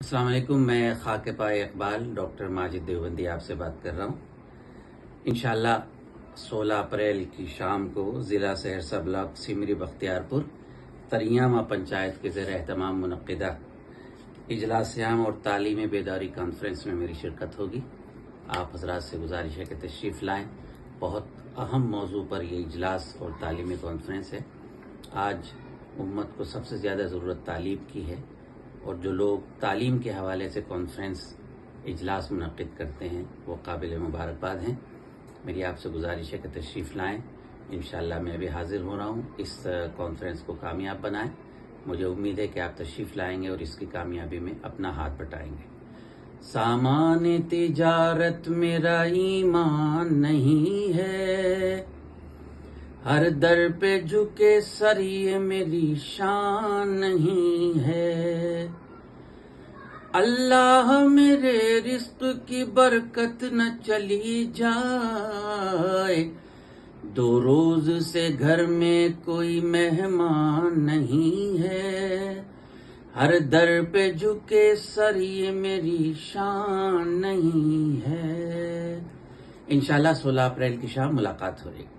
السلام علیکم، میں خاک پائے اقبال ڈاکٹر ماجد دیوبندی آپ سے بات کر رہا ہوں۔ انشاءاللہ 16 اپریل کی شام کو ضلع سہرسہ بلاک سمری بختیارپور تریامہ پنچایت کے زیر اہتمام منعقدہ اجلاس عام اور تعلیمی بیداری کانفرنس میں میری شرکت ہوگی۔ آپ حضرات سے گزارش ہے کہ تشریف لائیں۔ بہت اہم موضوع پر یہ اجلاس اور تعلیمی کانفرنس ہے۔ آج امت کو سب سے زیادہ ضرورت تعلیم کی ہے، اور جو لوگ تعلیم کے حوالے سے کانفرنس اجلاس منعقد کرتے ہیں وہ قابل مبارکباد ہیں۔ میری آپ سے گزارش ہے کہ تشریف لائیں۔ انشاءاللہ میں بھی حاضر ہو رہا ہوں، اس کانفرنس کو کامیاب بنائیں۔ مجھے امید ہے کہ آپ تشریف لائیں گے اور اس کی کامیابی میں اپنا ہاتھ بٹائیں گے۔ سامان تجارت میرا ایمان نہیں ہے، ہر در پہ جھکے سر یہ میری شان نہیں ہے۔ اللہ میرے رزق کی برکت نہ چلی جائے، 2 روز سے گھر میں کوئی مہمان نہیں ہے، ہر در پہ جھکے سر یہ میری شان نہیں ہے۔ انشاءاللہ 16 اپریل کی شام ملاقات ہو رہی ہے۔